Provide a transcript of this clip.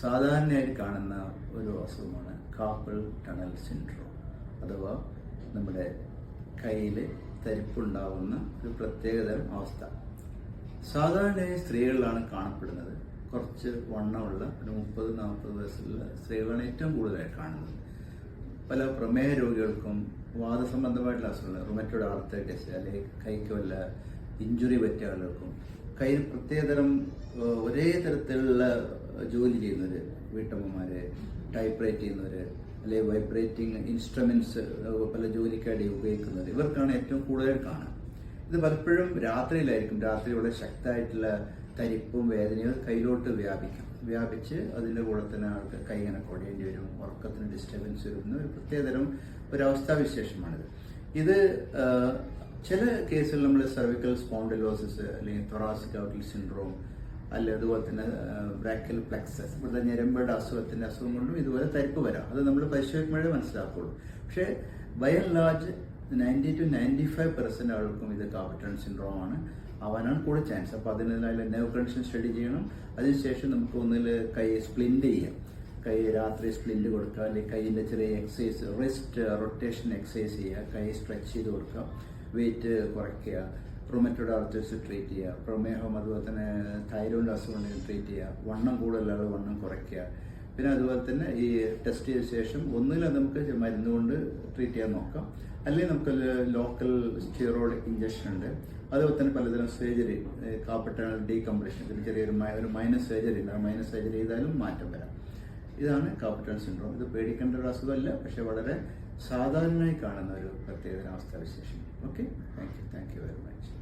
സാധാരണയായി കാണുന്ന ഒരു അസുഖമാണ് കാർപ്പൽ ടണൽ സിൻഡ്രോം, അഥവാ നമ്മുടെ കയ്യിൽ തരിപ്പുണ്ടാവുന്ന ഒരു പ്രത്യേകതരം അവസ്ഥ. സാധാരണയായി സ്ത്രീകളിലാണ് കാണപ്പെടുന്നത്. കുറച്ച് വണ്ണമുള്ള ഒരു 30-40 വയസ്സുള്ള സ്ത്രീകളാണ് ഏറ്റവും കൂടുതലായി കാണുന്നത്. പല പ്രമേഹ രോഗികൾക്കും വാദസംബന്ധമായിട്ടുള്ള അസുഖങ്ങൾ, റുമറ്റോയ്ഡ് ആർത്രൈറ്റിസ് അല്ലെങ്കിൽ കൈക്ക് വല്ല ഇഞ്ചുറി പറ്റിയ ആളുകൾക്കും, കയ്യിൽ പ്രത്യേകതരം ഒരേ തരത്തിലുള്ള ജോലി ചെയ്യുന്നവർ, വീട്ടമ്മമാര്, ടൈപ്പ് റൈറ്റ് ചെയ്യുന്നവർ, അല്ലെങ്കിൽ വൈബ്രേറ്റിംഗ് ഇൻസ്ട്രുമെന്റ്സ് പല ജോലിക്കായി ഉപയോഗിക്കുന്നവർ, ഇവർക്കാണ് ഏറ്റവും കൂടുതൽ കാണുക. ഇത് പലപ്പോഴും രാത്രിയിലായിരിക്കും. രാത്രി ഇവിടെ ശക്തമായിട്ടുള്ള തരിപ്പും വേദനയും കയ്യിലോട്ട് വ്യാപിച്ച് അതിൻ്റെ കൂടെ തന്നെ ആൾക്ക് കൈ ഇങ്ങനെ കുടയേണ്ടി വരും, ഉറക്കത്തിന് ഡിസ്റ്റർബൻസ് വരുന്ന ഒരു പ്രത്യേകതരം ഒരവസ്ഥാവിശേഷമാണിത്. ഇത് ചില കേസുകൾ നമ്മൾ സെർവിക്കൽ സ്പോണ്ടിലോസിസ് അല്ലെങ്കിൽ തൊറാസിക് ഔട്ട്ലെറ്റ് സിൻഡ്രോം അല്ലെ അതുപോലെ തന്നെ ബ്രാക്കൽ പ്ലെക്സസ്, ഇവിടുത്തെ ഞരമ്പുകളുടെ അസുഖം കൊണ്ടും ഇതുപോലെ തരിപ്പ് വരാം. അത് നമ്മൾ പരിശോധിക്കുമ്പോഴേ മനസ്സിലാക്കുള്ളൂ. പക്ഷേ ബൈ ആൻഡ് ലാർജ് 90 to 95% ആൾക്കും ഇത് കാർപ്പൽ ടണൽ സിൻഡ്രോം ആവാനാണ് കൂടുതൽ ചാൻസ്. അപ്പോൾ അതിനായി നെർവ് കണ്ടീഷൻ സ്റ്റഡി ചെയ്യണം. അതിനുശേഷം നമുക്ക് ഒന്നിൽ കൈ സ്പ്ലിൻറ്റ് ചെയ്യാം. കൈ രാത്രി സ്പ്ലിൻറ്റ് കൊടുക്കുക, അല്ലെങ്കിൽ കൈയിൻ്റെ ചെറിയ എക്സസൈസ്, റിസ്റ്റ് റൊട്ടേഷൻ എക്സസൈസ് ചെയ്യുക, കൈ സ്ട്രെച്ച് ചെയ്ത് കൊടുക്കുക, വെയിറ്റ് കുറയ്ക്കുക, റുമറ്റോയ്ഡ് ആർത്രൈറ്റിസ് ട്രീറ്റ് ചെയ്യുക, പ്രമേഹം അതുപോലെ തന്നെ തൈറോയിഡ് അസുഖം ഉണ്ടെങ്കിൽ ട്രീറ്റ് ചെയ്യുക, വണ്ണം കൂടുതലുള്ള വണ്ണം കുറയ്ക്കുക. പിന്നെ അതുപോലെ തന്നെ ഈ ടെസ്റ്റ് ചെയ്ത ശേഷം ഒന്നുകിൽ നമുക്ക് മരുന്ന് കൊണ്ട് ട്രീറ്റ് ചെയ്യാൻ നോക്കാം, അല്ലെങ്കിൽ നമുക്ക് ലോക്കൽ സ്റ്റിറോയിഡ് ഇഞ്ചക്ഷൻ ഉണ്ട്. അതുപോലെ തന്നെ പലതരം സർജറി, കാർപ്പൽ ടണൽ ഡീകംപ്രഷൻ, ചെറിയൊരു മൈനസ് സർജറി ഉണ്ട്. ആ മൈനസ് സർജറി ചെയ്താലും മാറ്റം വരാം. ഇതാണ് കാർപ്പൽ ടണൽ സിൻഡ്രോം. ഇത് പേടിക്കേണ്ട ഒരു അസുഖമല്ല, പക്ഷെ വളരെ സാധാരണയായി കാണുന്ന ഒരു പ്രത്യേക അവസ്ഥാവിശേഷം. Okay, thank you very much.